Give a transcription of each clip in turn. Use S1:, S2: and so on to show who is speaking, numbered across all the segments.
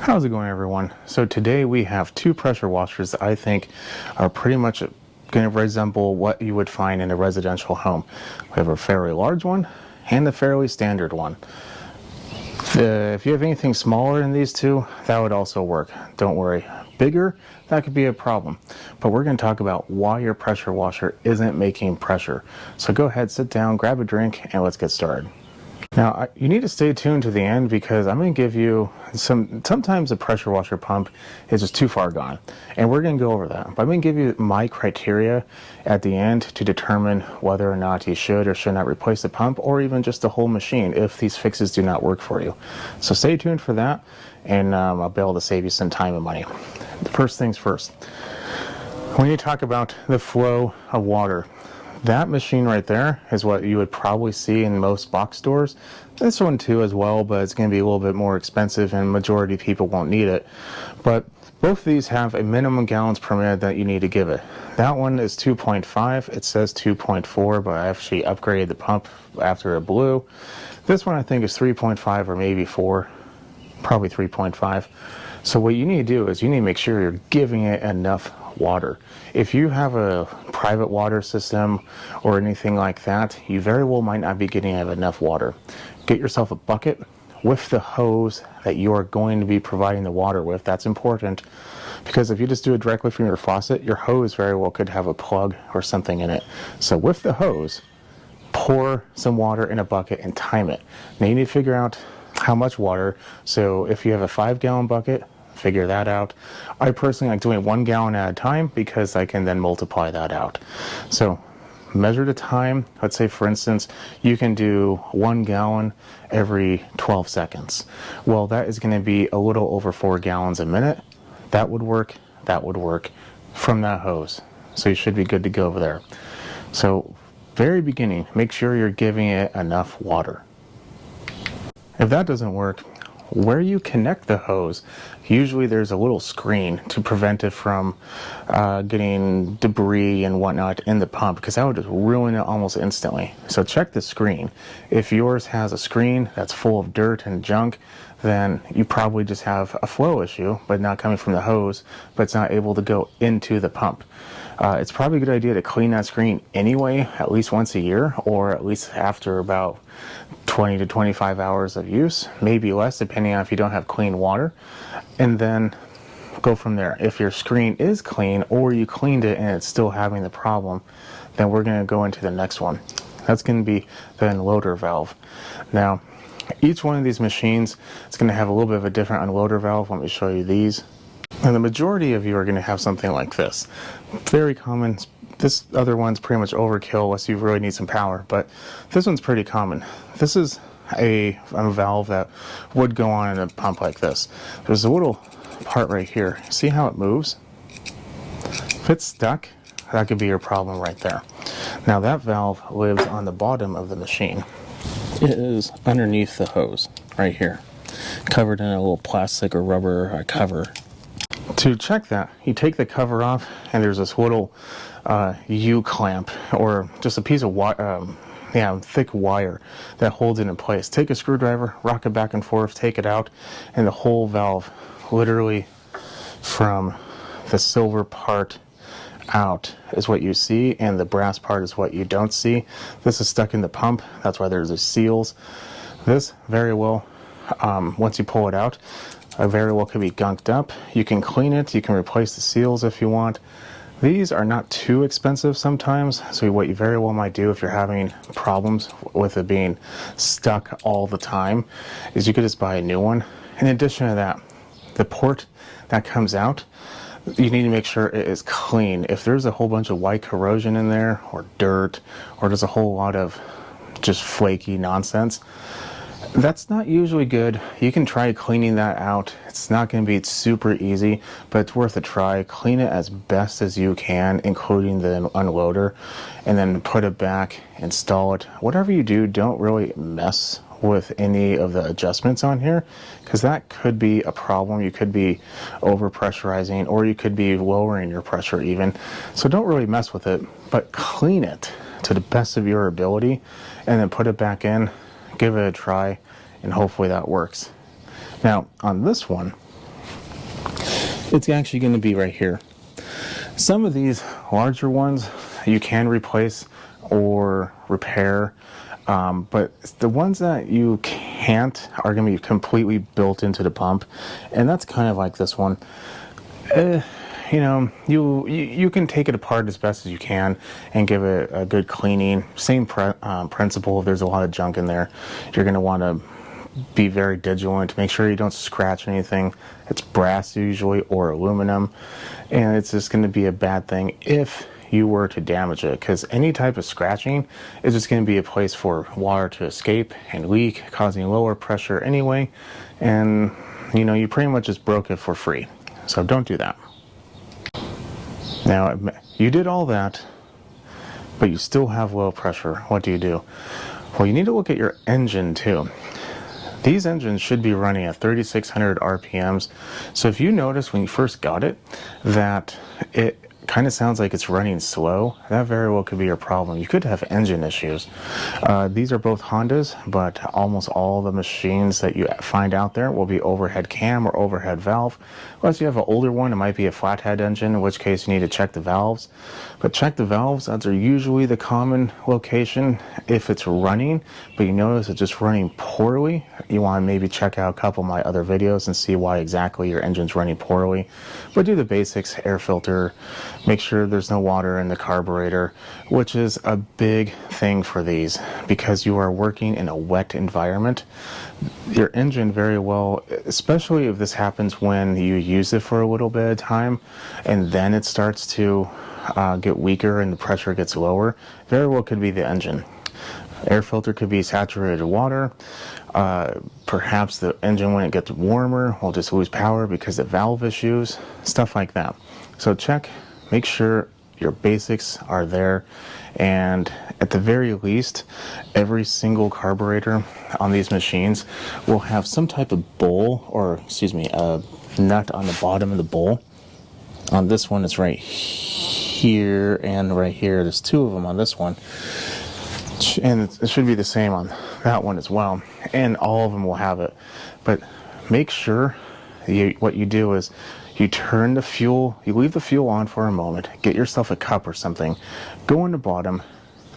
S1: How's it going, everyone? So today we have two pressure washers that I think are pretty much going to resemble what you would find in a residential home. We have a fairly large one and a fairly standard one. If you have anything smaller than these two, that would also work. Don't worry. Bigger, that could be a problem. But we're going to talk about why your pressure washer isn't making pressure. So go ahead, sit down, grab a drink, and let's get started. Now, you need to stay tuned to the end because I'm going to give you sometimes a pressure washer pump is just too far gone. And we're going to go over that. But I'm going to give you my criteria at the end to determine whether or not you should or should not replace the pump or even just the whole machine if these fixes do not work for you. So stay tuned for that, and I'll be able to save you some time and money. The first things first. When you talk about the flow of water, that machine right there is what you would probably see in most box stores. This one too as well, but it's going to be a little bit more expensive and majority of people won't need it. But both of these have a minimum gallons per minute that you need to give it. That one is 2.5. It says 2.4, but I actually upgraded the pump after it blew. This one I think is 3.5 or maybe 4, probably 3.5. So what you need to do is you need to make sure you're giving it enough water. If you have a private water system or anything like that, you very well might not be getting enough water. Get yourself a bucket with the hose that you are going to be providing the water with. That's important because if you just do it directly from your faucet, your hose very well could have a plug or something in it. So with the hose, pour some water in a bucket and time it. Now you need to figure out how much water. So if you have a 5-gallon bucket, figure that out. I personally like doing 1 gallon at a time because I can then multiply that out. So measure the time. Let's say, for instance, you can do 1 gallon every 12 seconds. Well, that is going to be a little over 4 gallons a minute. That would work. That would work from that hose. So you should be good to go over there. So very beginning, make sure you're giving it enough water. If that doesn't work, where you connect the hose, usually there's a little screen to prevent it from getting debris and whatnot in the pump, because that would just ruin it almost instantly. So check the screen. If yours has a screen that's full of dirt and junk, then you probably just have a flow issue, but not coming from the hose, but it's not able to go into the pump. It's probably a good idea to clean that screen anyway, at least once a year, or at least after about 20 to 25 hours of use, maybe less depending on if you don't have clean water, and then go from there. If your screen is clean or you cleaned it and it's still having the problem, then we're going to go into the next one. That's going to be the unloader valve. Now, each one of these machines is going to have a little bit of a different unloader valve. Let me show you these. And the majority of you are going to have something like this. Very common. This other one's pretty much overkill unless you really need some power, but this one's pretty common. This is a valve that would go on in a pump like this. There's a little part right here. See how it moves? If it's stuck, that could be your problem right there. Now that valve lives on the bottom of the machine. It is underneath the hose right here, covered in a little plastic or rubber cover. To check that, you take the cover off and there's this little U-clamp or just a piece of thick wire that holds it in place. Take a screwdriver, rock it back and forth, take it out, and the whole valve, literally from the silver part out, is what you see, and the brass part is what you don't see. This is stuck in the pump. That's why there's the seals. This very well, once you pull it out, very well could be gunked up. You can clean it. You can replace the seals if you want. These are not too expensive sometimes, so what you very well might do if you're having problems with it being stuck all the time is you could just buy a new one. In addition to that, the port that comes out, you need to make sure it is clean. If there's a whole bunch of white corrosion in there, or dirt, or there's a whole lot of just flaky nonsense, that's not usually good. You can try cleaning that out. It's not going to be super easy, but it's worth a try. Clean it as best as you can, including the unloader, and then put it back, install it. Whatever you do, don't really mess with any of the adjustments on here, because that could be a problem. You could be over pressurizing, or you could be lowering your pressure even. So don't really mess with it, but clean it to the best of your ability, and then put it back in. Give it a try, and hopefully that works. Now, on this one, it's actually going to be right here. Some of these larger ones you can replace or repair, but the ones that you can't are going to be completely built into the pump, and that's kind of like this one. You know, you can take it apart as best as you can and give it a good cleaning. Same principle. If there's a lot of junk in there, you're going to want to be very vigilant. Make sure you don't scratch anything. It's brass usually or aluminum, and it's just going to be a bad thing if you were to damage it, because any type of scratching is just going to be a place for water to escape and leak, causing lower pressure anyway, and you know, you pretty much just broke it for free. So don't do that. Now, you did all that, but you still have low pressure. What do? Well, you need to look at your engine too. These engines should be running at 3,600 RPMs. So if you notice when you first got it that it kind of sounds like it's running slow, that very well could be your problem. You could have engine issues. These are both Hondas, but almost all the machines that you find out there will be overhead cam or overhead valve. Unless you have an older one, it might be a flathead engine, in which case you need to check the valves. But check the valves, those are usually the common location. If it's running, but you notice it's just running poorly, you want to maybe check out a couple of my other videos and see why exactly your engine's running poorly. But do the basics, air filter, make sure there's no water in the carburetor, which is a big thing for these because you are working in a wet environment. Your engine very well, especially if this happens when you use it for a little bit of time and then it starts to get weaker and the pressure gets lower, very well could be the engine. Air filter could be saturated water. Perhaps the engine, when it gets warmer, will just lose power because of valve issues, stuff like that. So check, make sure your basics are there, and at the very least, every single carburetor on these machines will have some type of bowl, or excuse me, a nut on the bottom of the bowl. On this one, it's right here and right here. There's two of them on this one. And it should be the same on that one as well, and all of them will have it. But make sure what you do is you turn the fuel, you leave the fuel on for a moment, get yourself a cup or something, go in the bottom,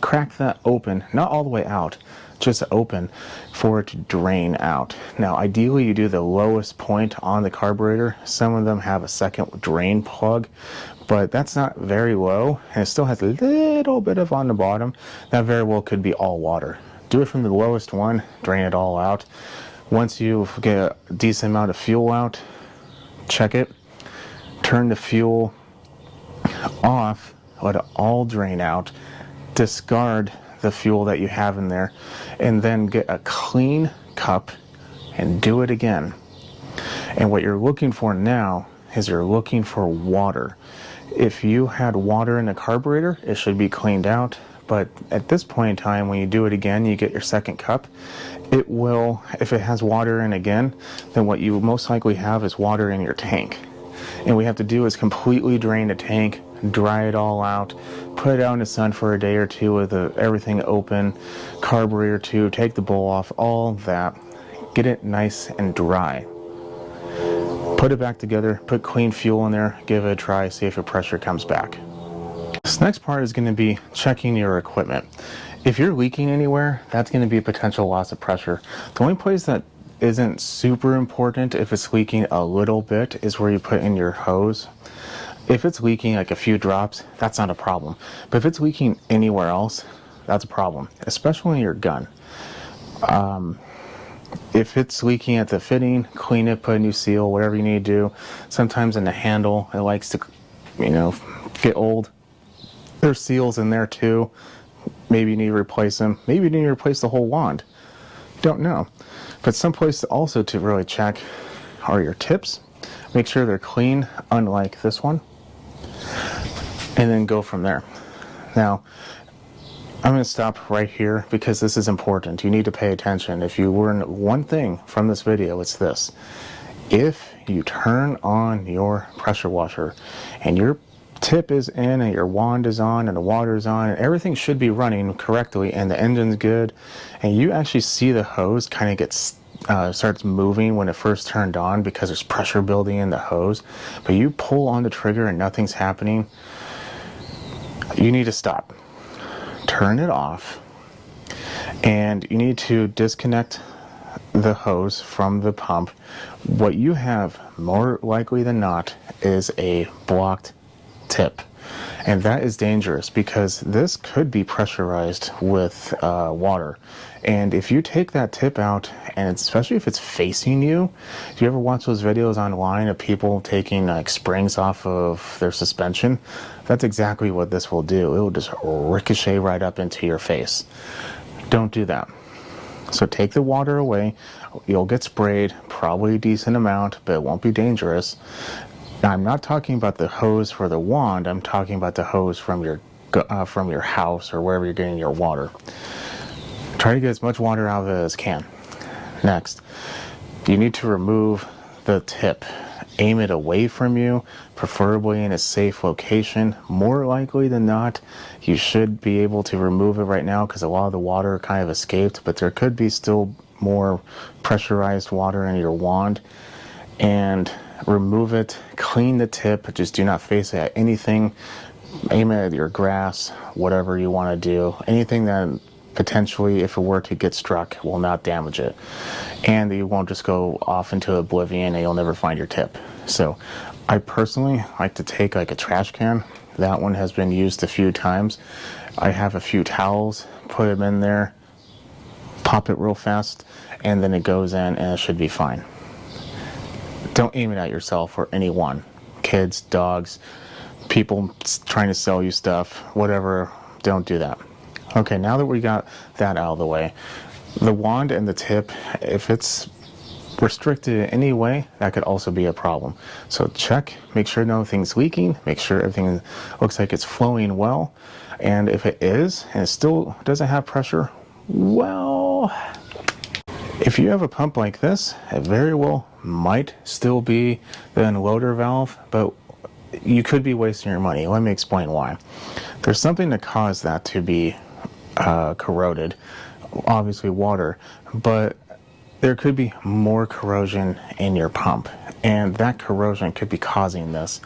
S1: crack that open, not all the way out, just open for it to drain out. Now ideally you do the lowest point on the carburetor. Some of them have a second drain plug, but that's not very low, and it still has a little bit of on the bottom. That very well could be all water. Do it from the lowest one, drain it all out. Once you get a decent amount of fuel out, check it, turn the fuel off, let it all drain out, discard the fuel that you have in there, and then get a clean cup and do it again. And what you're looking for now is you're looking for water. If you had water in the carburetor, it should be cleaned out. But at this point in time, when you do it again, you get your second cup, it will, if it has water in again, then what you most likely have is water in your tank. And what we have to do is completely drain the tank, dry it all out, put it out in the sun for a day or two with everything open, carburetor too, take the bowl off, all that, get it nice and dry. Put it back together, put clean fuel in there, give it a try, see if your pressure comes back. This next part is going to be checking your equipment. If you're leaking anywhere, that's going to be a potential loss of pressure. The only place that isn't super important if it's leaking a little bit is where you put in your hose. If it's leaking like a few drops, that's not a problem. But if it's leaking anywhere else, that's a problem, especially in your gun. If it's leaking at the fitting, clean it, put a new seal, whatever you need to do. Sometimes in the handle, it likes to, get old. There's seals in there too. Maybe you need to replace them. Maybe you need to replace the whole wand. Don't know. But some places also to really check are your tips. Make sure they're clean, unlike this one. And then go from there. Now, I'm going to stop right here because this is important. You need to pay attention. If you learn one thing from this video, it's this. If you turn on your pressure washer and your tip is in and your wand is on and the water is on and everything should be running correctly and the engine's good, and you actually see the hose kind of get starts moving when it first turned on because there's pressure building in the hose, but you pull on the trigger and nothing's happening, you need to stop. Turn it off, and you need to disconnect the hose from the pump. What you have, more likely than not, is a blocked tip. And that is dangerous because this could be pressurized with water. And if you take that tip out, and especially if it's facing you, do you ever watch those videos online of people taking like springs off of their suspension? That's exactly what this will do. It will just ricochet right up into your face. Don't do that. So take the water away. You'll get sprayed, probably a decent amount, but it won't be dangerous. Now, I'm not talking about the hose for the wand. I'm talking about the hose from your house or wherever you're getting your water. Try to get as much water out of it as can. Next, you need to remove the tip. Aim it away from you, preferably in a safe location. More likely than not, you should be able to remove it right now because a lot of the water kind of escaped, but there could be still more pressurized water in your wand. And remove it, clean the tip, just do not face it at anything. Aim it at your grass, whatever you want to do. Anything that potentially, if it were to get struck, will not damage it. And you won't just go off into oblivion and you'll never find your tip. So I personally like to take like a trash can. That one has been used a few times. I have a few towels, put them in there, pop it real fast, and then it goes in and it should be fine. Don't aim it at yourself or anyone. Kids, dogs, people trying to sell you stuff, whatever, don't do that. Okay, now that we got that out of the way, the wand and the tip, if it's restricted in any way, that could also be a problem. So check, make sure nothing's leaking, make sure everything looks like it's flowing well, and if it is, and it still doesn't have pressure, well, if you have a pump like this, it very well might still be the unloader valve, but you could be wasting your money. Let me explain why. There's something that caused that to be corroded, obviously water, but there could be more corrosion in your pump, and that corrosion could be causing this.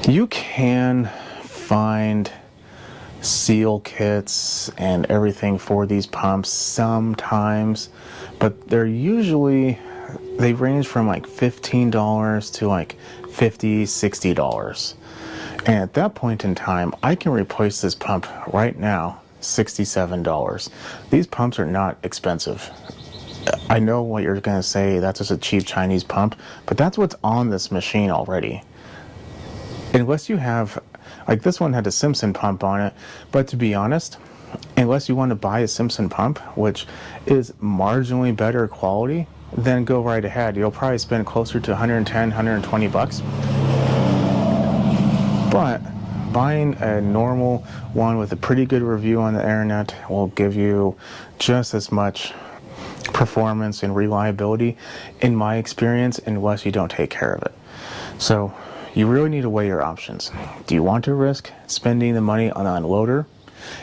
S1: You can find seal kits and everything for these pumps sometimes, but they're usually, they range from like $15 to like $50, $60. And at that point in time, I can replace this pump right now, $67. These pumps are not expensive. I know what you're going to say, that's just a cheap Chinese pump, but that's what's on this machine already. Unless you have, like this one had a Simpson pump on it, but to be honest, unless you want to buy a Simpson pump, which is marginally better quality, then go right ahead. You'll probably spend closer to 110, 120 bucks. But buying a normal one with a pretty good review on the internet will give you just as much performance and reliability, in my experience, unless you don't take care of it. So you really need to weigh your options. Do you want to risk spending the money on an unloader?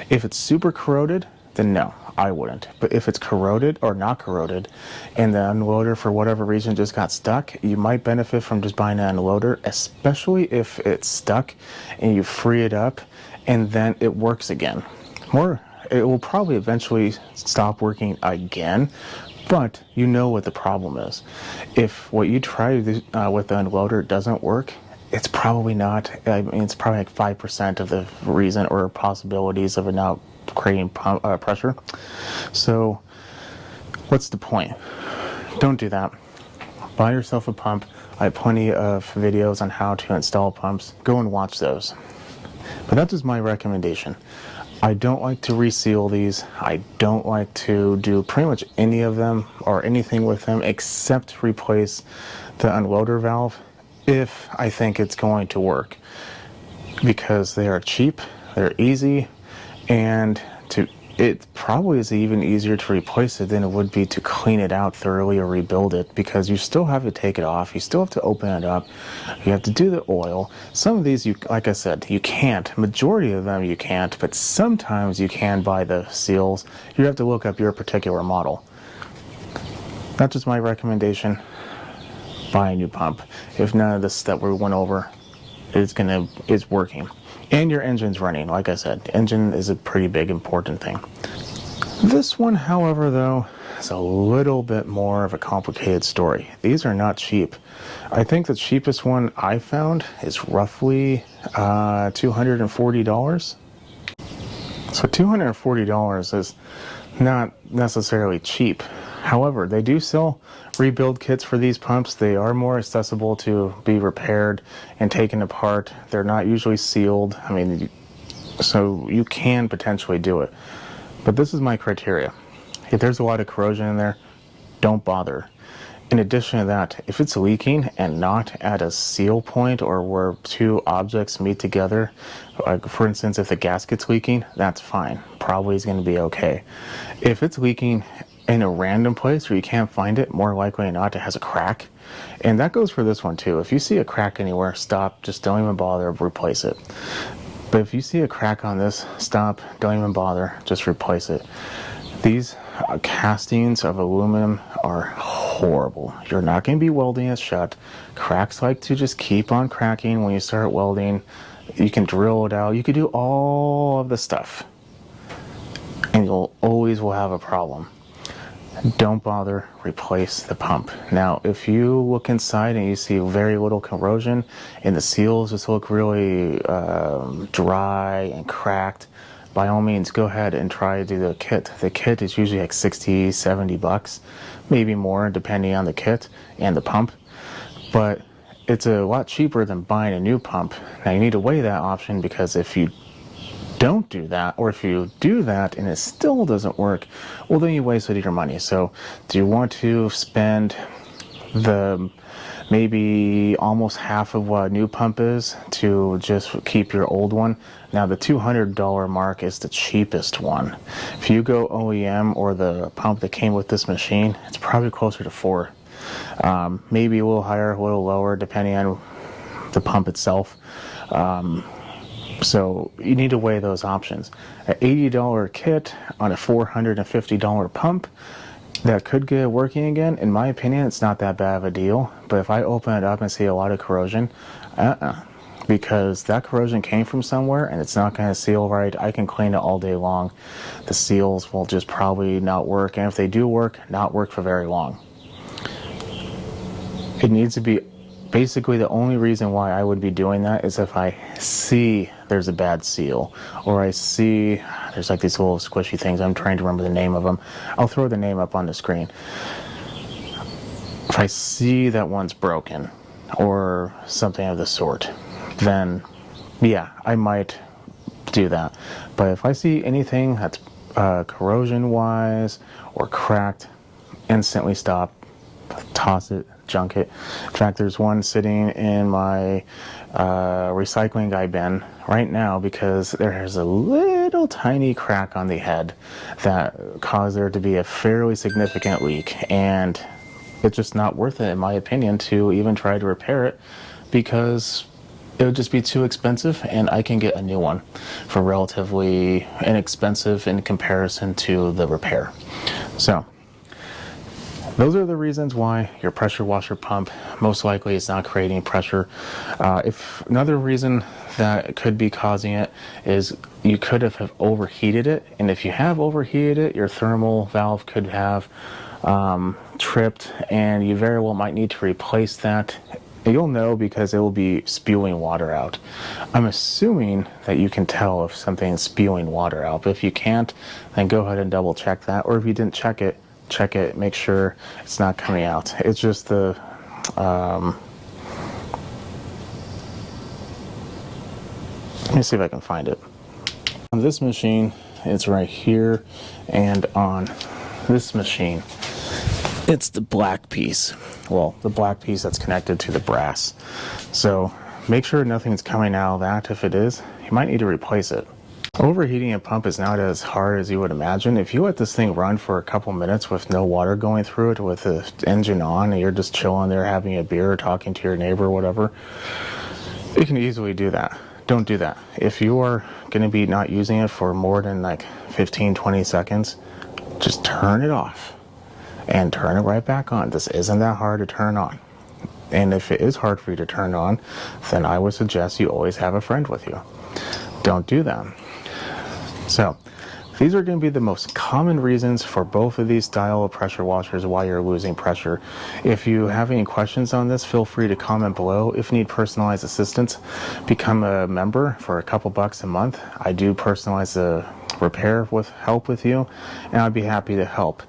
S1: If it's super corroded, then no, I wouldn't. But if it's corroded or not corroded, and the unloader for whatever reason just got stuck, you might benefit from just buying an unloader, especially if it's stuck and you free it up and then it works again. It will probably eventually stop working again, but you know what the problem is. If what you try with the unloader doesn't work, it's probably not, I mean, it's probably like 5% of the reason or possibilities of it not creating pressure. So what's the point? Don't do that. Buy yourself a pump. I have plenty of videos on how to install pumps. Go and watch those. But that's just my recommendation. I don't like to reseal these. I don't like to do pretty much any of them or anything with them except replace the unloader valve if I think it's going to work, because they are cheap, they're easy, and it probably is even easier to replace it than it would be to clean it out thoroughly or rebuild it, because you still have to take it off, you still have to open it up, you have to do the oil. Some of these, you, like I said, you can't. Majority of them you can't, but sometimes you can buy the seals. You have to look up your particular model. That's just my recommendation. Buy a new pump if none of this that we went over is working. And your engine's running. Like I said, engine is a pretty big important thing. This one, however, though, is a little bit more of a complicated story. These are not cheap. I think the cheapest one I found is roughly $240. So $240 is not necessarily cheap. However, they do sell rebuild kits for these pumps. They are more accessible to be repaired and taken apart. They're not usually sealed. I mean, so you can potentially do it. But this is my criteria. If there's a lot of corrosion in there, don't bother. In addition to that, if it's leaking and not at a seal point or where two objects meet together, like for instance, if the gasket's leaking, that's fine. Probably is going to be okay. If it's leaking in a random place where you can't find it, more likely than not, it has a crack. And that goes for this one too. If you see a crack anywhere, stop. Just don't even bother, replace it. But if you see a crack on this, stop, don't even bother, just replace it. These castings of aluminum are horrible. You're not going to be welding it shut. Cracks like to just keep on cracking when you start welding. You can drill it out. You can do all of the stuff. And you'll always will have a problem. Don't bother, replace the pump. Now, if you look inside and you see very little corrosion and the seals just look really dry and cracked, by all means, go ahead and try to do the kit. The kit is usually like 60, 70 bucks, maybe more depending on the kit and the pump. But it's a lot cheaper than buying a new pump. Now, you need to weigh that option, because if you don't do that, or if you do that and it still doesn't work, well, then you wasted your money. So do you want to spend the maybe almost half of what a new pump is to just keep your old one? Now, the $200 mark is the cheapest one. If you go OEM or the pump that came with this machine, it's probably closer to $400. Maybe a little higher, a little lower, depending on the pump itself. So you need to weigh those options. An $80 kit on a $450 pump that could get it working again, in my opinion, it's not that bad of a deal. But if I open it up and see a lot of corrosion, because that corrosion came from somewhere and it's not going to seal right. I can clean it all day long. The seals will just probably not work, and if they do work, not work for very long. It needs to be basically, the only reason why I would be doing that is if I see there's a bad seal, or I see there's like these little squishy things. I'm trying to remember the name of them. I'll throw the name up on the screen. If I see that one's broken or something of the sort, then yeah, I might do that. But if I see anything that's corrosion wise or cracked, instantly stop, toss it, junk it. In fact, there's one sitting in my recycling guy bin right now because there's a little tiny crack on the head that caused there to be a fairly significant leak, and it's just not worth it, in my opinion, to even try to repair it, because it would just be too expensive, and I can get a new one for relatively inexpensive in comparison to the repair. So those are the reasons why your pressure washer pump most likely is not creating pressure. If another reason that could be causing it is you could have overheated it, and if you have overheated it, your thermal valve could have tripped, and you very well might need to replace that. You'll know because it will be spewing water out. I'm assuming that you can tell if something's spewing water out, but if you can't, then go ahead and double check that, or if you didn't check it, make sure it's not coming out. It's just the let me see if I can find it. On this machine, it's right here, and on this machine, it's the black piece. Well, the black piece that's connected to the brass. So make sure nothing's coming out of that. If it is, you might need to replace it. Overheating a pump is not as hard as you would imagine. If you let this thing run for a couple minutes with no water going through it, with the engine on, and you're just chilling there having a beer or talking to your neighbor or whatever, you can easily do that. Don't do that. If you are going to be not using it for more than like 15-20 seconds, just turn it off and turn it right back on. This isn't that hard to turn on. And if it is hard for you to turn on, then I would suggest you always have a friend with you. Don't do that. So these are going to be the most common reasons for both of these style of pressure washers why you're losing pressure. If you have any questions on this, feel free to comment below. If you need personalized assistance, become a member for a couple bucks a month. I do personalize the repair with help with you, and I'd be happy to help.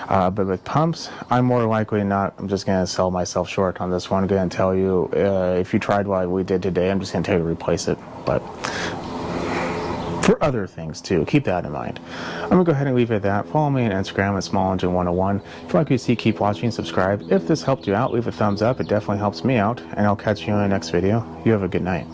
S1: But with pumps, I'm more likely not. I'm just going to sell myself short on this one. I'm going to tell you, if you tried what we did today, I'm just going to tell you to replace it. But for other things too, keep that in mind. I'm going to go ahead and leave it at that. Follow me on Instagram at SmallEngine101. If you like what you see, keep watching, subscribe. If this helped you out, leave a thumbs up. It definitely helps me out. And I'll catch you in the next video. You have a good night.